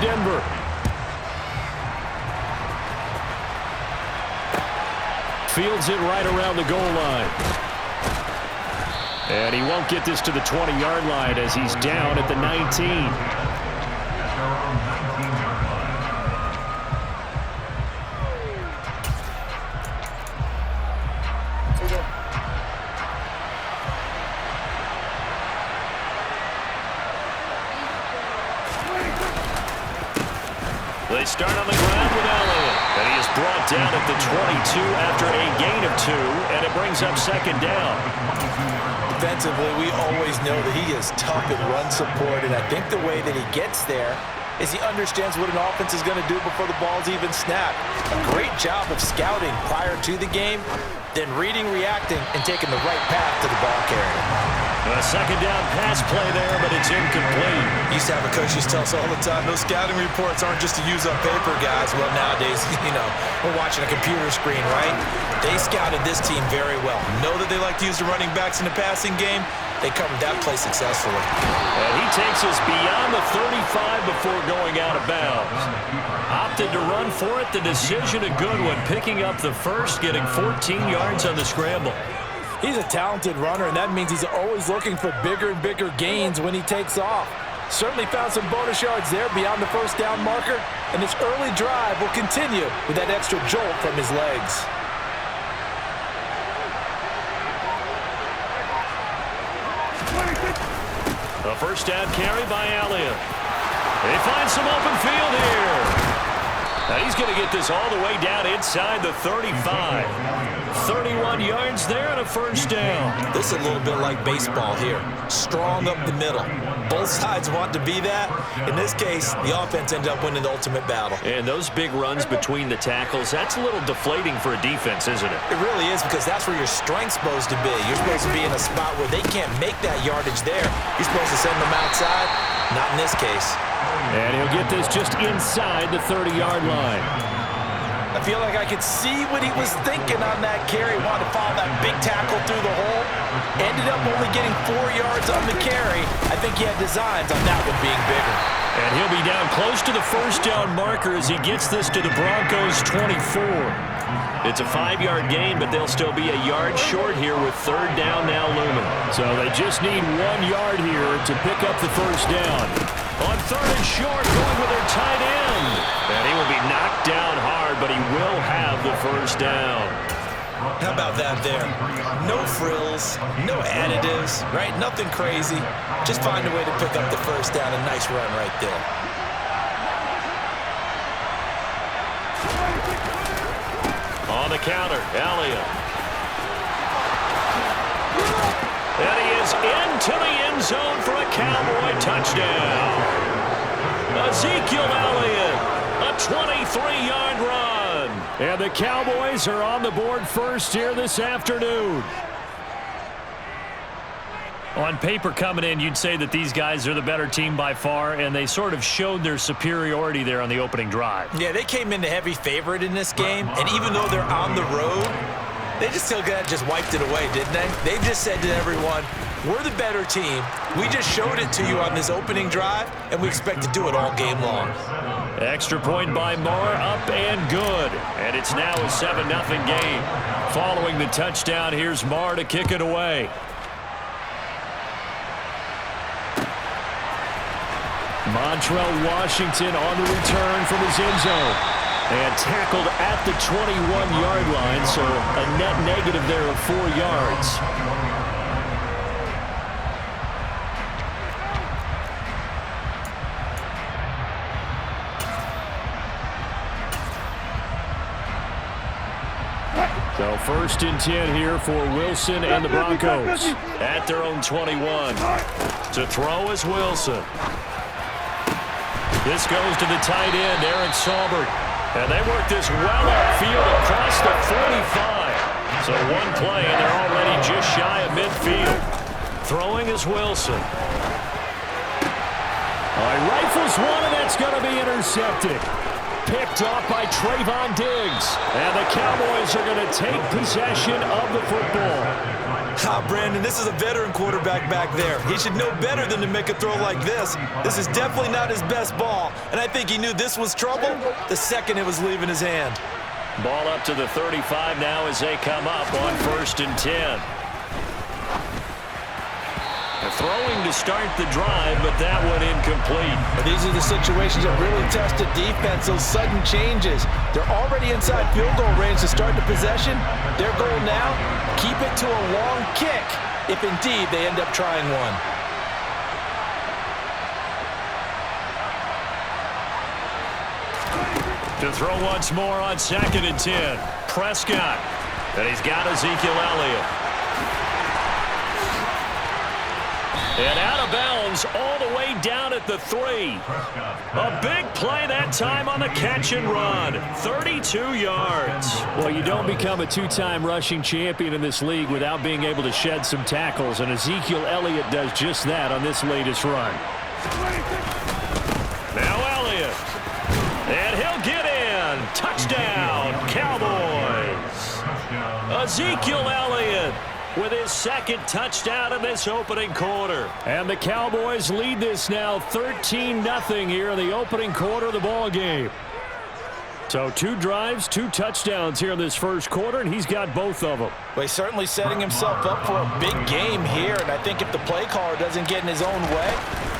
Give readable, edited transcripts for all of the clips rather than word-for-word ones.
Denver. Fields it right around the goal line. And he won't get this to the 20-yard line as he's down at the 19. They start on the ground with Elliott. And he is brought down at the 22 after a gain of 2, and it brings up second down. Defensively, we always know that he is tough in run support, and I think the way that he gets there is he understands what an offense is going to do before the ball's even snapped. A great job of scouting prior to the game, then reading, reacting, and taking the right path to the ball carrier. A second down pass play there, but it's incomplete. Used to have a coach used to tell us all the time, those scouting reports aren't just to use up paper, guys. Well, nowadays, we're watching a computer screen, right? They scouted this team very well. Know that they like to use the running backs in the passing game. They covered that play successfully. And he takes us beyond the 35 before going out of bounds. Opted to run for it. The decision a good one, picking up the first, getting 14 yards on the scramble. He's a talented runner, and that means he's always looking for bigger and bigger gains when he takes off. Certainly found some bonus yards there beyond the first down marker, and this early drive will continue with that extra jolt from his legs. A first down carry by Elliott. They find some open field here. Now he's going to get this all the way down inside the 35. 31 yards there and a first down. This is a little bit like baseball here. Strong up the middle. Both sides want to be that. In this case, the offense ended up winning the ultimate battle. And those big runs between the tackles, that's a little deflating for a defense, isn't it? It really is, because that's where your strength's supposed to be. You're supposed to be in a spot where they can't make that yardage there. You're supposed to send them outside. Not in this case. And he'll get this just inside the 30-yard line. I feel like I could see what he was thinking on that carry. Wanted to follow that big tackle through the hole. Ended up only getting 4 yards on the carry. I think he had designs on that one being bigger. And he'll be down close to the first down marker as he gets this to the Broncos' 24. It's a 5-yard gain, but they'll still be a yard short here with third down now looming. So they just need 1 yard here to pick up the first down. On third and short, going with their tight end. And he will be knocked down hard, but he will have the first down. How about that there? No frills, no additives, right? Nothing crazy. Just find a way to pick up the first down. A nice run right there. On the counter, Elliott. And he is into the end zone for a Cowboy touchdown. Ezekiel Elliott, a 23-yard run. And the Cowboys are on the board first here this afternoon. On paper coming in, you'd say that these guys are the better team by far, and they sort of showed their superiority there on the opening drive. Yeah, they came in the heavy favorite in this game, and even though they're on the road, they just still just wiped it away, didn't they? They just said to everyone, we're the better team. We just showed it to you on this opening drive, and we expect to do it all game long. Extra point by Moore, up and good. And it's now a 7-0 game. Following the touchdown, here's Moore to kick it away. Montrell Washington on the return from his end zone. And tackled at the 21-yard line, so a net negative there of 4 yards. So first and 10 here for Wilson and the Broncos at their own 21. To throw is Wilson. This goes to the tight end, Aaron Saubert. And they work this well upfield across the 45. So one play, and they're already just shy of midfield. Throwing is Wilson. All right, rifles one, and that's going to be intercepted. picked off by Trayvon Diggs. And the Cowboys are going to take possession of the football. Brandon, this is a veteran quarterback back there. He should know better than to make a throw like this. This is definitely not his best ball, and I think he knew this was trouble the second it was leaving his hand. Ball up to the 35 now as they come up on 1st and 10. Throwing to start the drive, but that one incomplete. These are the situations that really test the defense, those sudden changes. They're already inside field goal range to start the possession. Their goal now, keep it to a long kick, if indeed they end up trying one. To throw once more on 2nd and 10. Prescott. And he's got Ezekiel Elliott. And out of bounds all the way down at the 3. A big play that time on the catch and run. 32 yards. Well, you don't become a two-time rushing champion in this league without being able to shed some tackles, and Ezekiel Elliott does just that on this latest run. Now Elliott. And he'll get in. Touchdown, Cowboys. Ezekiel Elliott with his 2nd touchdown in this opening quarter. And the Cowboys lead this now 13-0 here in the opening quarter of the ball game. So 2 drives, 2 touchdowns here in this first quarter, and he's got both of them. Well, he's certainly setting himself up for a big game here, and I think if the play caller doesn't get in his own way,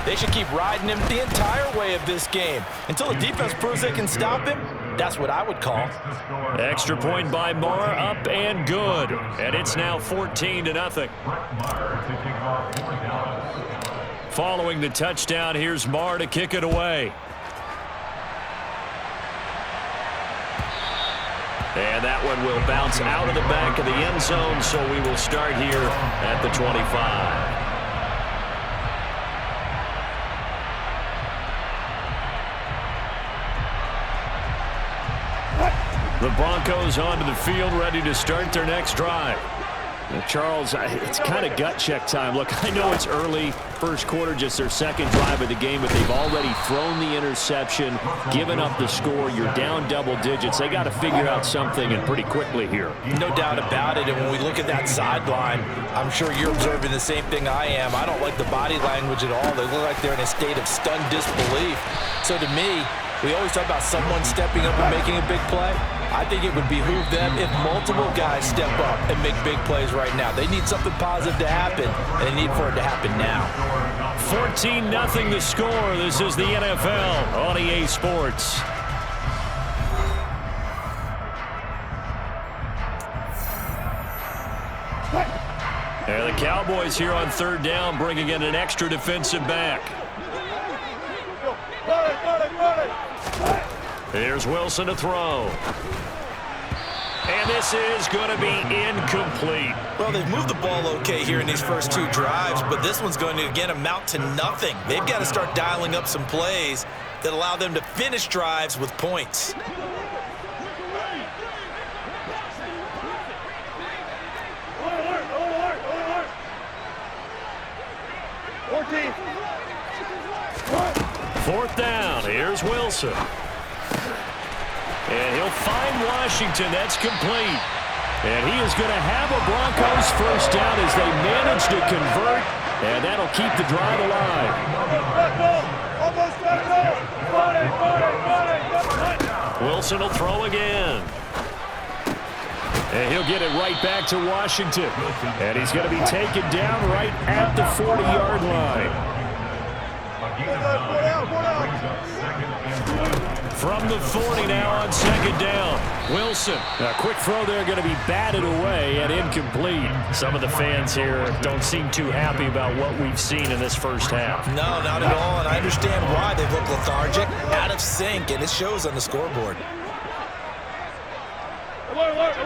they should keep riding him the entire way of this game. Until the defense proves they can stop him, that's what I would call. Extra point by Marr, up and good. And it's now 14-0. Following the touchdown, here's Marr to kick it away. And that one will bounce out of the back of the end zone, so we will start here at the 25. The Broncos onto the field, ready to start their next drive. Charles, it's kind of gut check time. Look, I know it's early, first quarter, just their 2nd drive of the game, but they've already thrown the interception, given up the score. You're down double digits. They got to figure out something, and pretty quickly here. No doubt about it, and when we look at that sideline, I'm sure you're observing the same thing I am. I don't like the body language at all. They look like they're in a state of stunned disbelief. So to me, we always talk about someone stepping up and making a big play. I think it would behoove them if multiple guys step up and make big plays right now. They need something positive to happen, and they need for it to happen now. 14-0 the score. This is the NFL on EA Sports. And the Cowboys here on 3rd down, bringing in an extra defensive back. Here's Wilson to throw. And this is going to be incomplete. Well, they've moved the ball okay here in these first 2 drives, but this one's going to, again, amount to nothing. They've got to start dialing up some plays that allow them to finish drives with points. Fourth down. Here's Wilson. And he'll find Washington. That's complete. And he is going to have a Broncos first down as they manage to convert. And that'll keep the drive alive. Wilson will throw again. And he'll get it right back to Washington. And he's going to be taken down right at the 40-yard line. From the 40 now on 2nd down. Wilson. A quick throw there, going to be batted away and incomplete. Some of the fans here don't seem too happy about what we've seen in this first half. No, not at all, and I understand why they look lethargic, out of sync, and it shows on the scoreboard. Alert.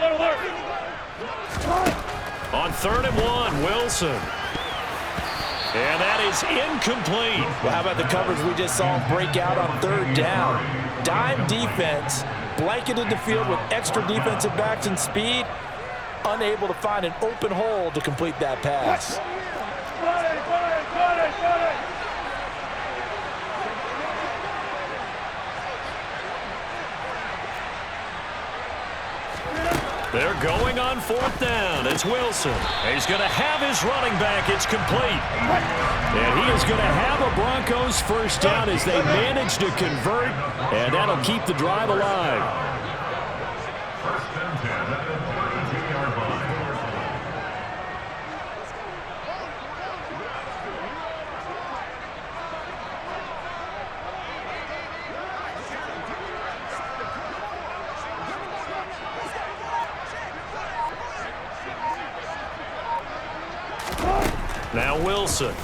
On 3rd and 1, Wilson. And that is incomplete. Well, how about the coverage we just saw break out on 3rd down? Dime defense, blanketed the field with extra defensive backs and speed, unable to find an open hole to complete that pass. They're going on 4th down. It's Wilson. He's going to have his running back. It's complete. And he is going to have a Broncos first down as they manage to convert, and that'll keep the drive alive. Now Wilson.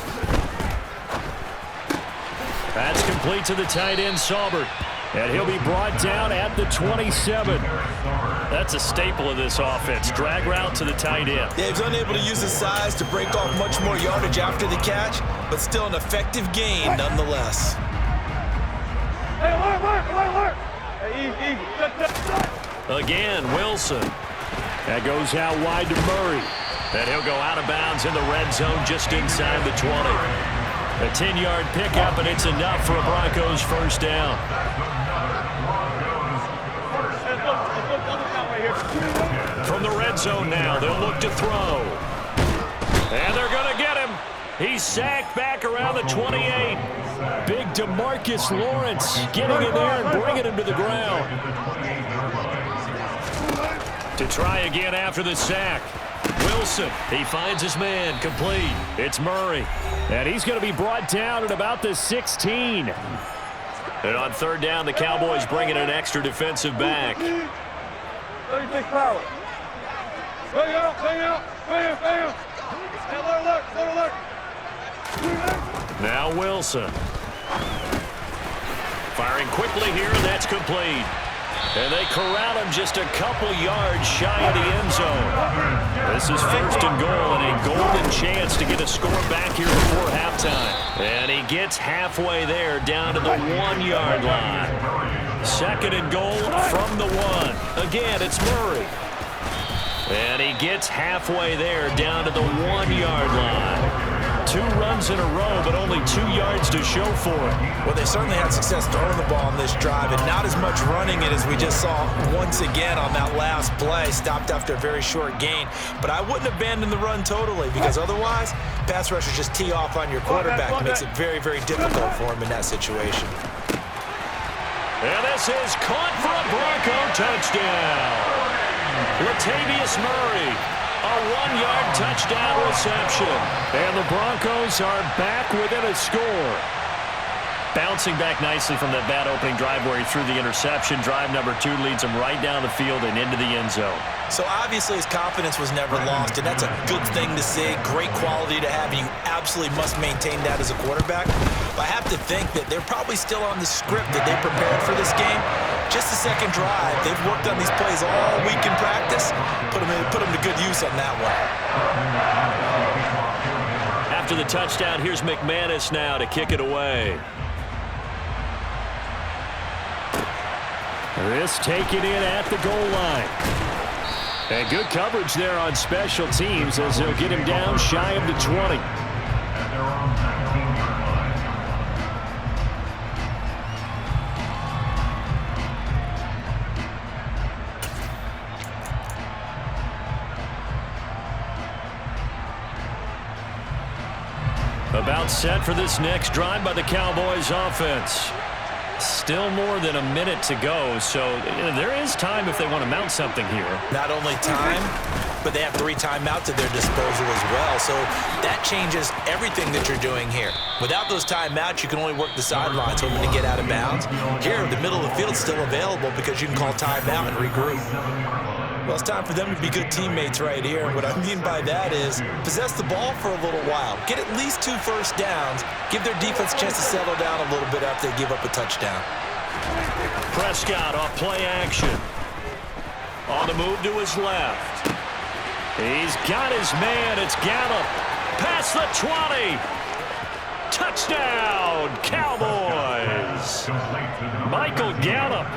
That's complete to the tight end, Saubert. And he'll be brought down at the 27. That's a staple of this offense. Drag route to the tight end. Yeah, he's unable to use his size to break off much more yardage after the catch, but still an effective gain nonetheless. Again, Wilson. That goes out wide to Murray. And he'll go out of bounds in the red zone just inside the 20. A 10-yard pickup, and it's enough for a Broncos first down. From the red zone now, they'll look to throw. And they're going to get him. He's sacked back around the 28. Big DeMarcus Lawrence getting in there and bringing him to the ground. To try again after the sack. Wilson, he finds his man, complete. It's Murray. And he's going to be brought down at about the 16. And on 3rd down, the Cowboys bring in an extra defensive back. 36 power. Bang out, bang out, bang, bang. Look. Now Wilson. Firing quickly here, and that's complete. And they corral him just a couple yards shy of the end zone. This is 1st and goal, and a golden chance to get a score back here before halftime. And he gets halfway there down to the 1-yard line. 2nd and goal from the 1. Again, it's Murray. And he gets halfway there down to the 1-yard line. 2 runs in a row, but only 2 yards to show for it. Well, they certainly had success throwing the ball on this drive, and not as much running it as we just saw once again on that last play. Stopped after a very short gain. But I wouldn't abandon the run totally, because otherwise, pass rushers just tee off on your quarterback. It makes it very, very difficult for him in that situation. And this is caught for a Bronco touchdown. Latavius Murray, a 1-yard touchdown reception. And the Broncos are back within a score. Bouncing back nicely from that bad opening drive where he threw the interception. Drive number 2 leads him right down the field and into the end zone. So obviously his confidence was never lost, and that's a good thing to see. Great quality to have, and you absolutely must maintain that as a quarterback. But I have to think that they're probably still on the script that they prepared for this game. Just the second drive. They've worked on these plays all week in practice. Put them to good use on that one. After the touchdown, here's McManus now to kick it away. This taken in at the goal line. And good coverage there on special teams as they'll get him down shy of the 20. About set for this next drive by the Cowboys offense. Still more than a minute to go, so there is time if they want to mount something here. Not only time, but they have 3 timeouts at their disposal as well, so that changes everything that you're doing here. Without those timeouts, you can only work the sidelines hoping to get out of bounds. Here, the middle of the field is still available because you can call timeout and regroup. Well, it's time for them to be good teammates right here. And what I mean by that is possess the ball for a little while. Get at least 2 first downs. Give their defense a chance to settle down a little bit after they give up a touchdown. Prescott off play action. On the move to his left. He's got his man. It's Gallup. Past the 20. Touchdown, Cowboys. Michael Gallup.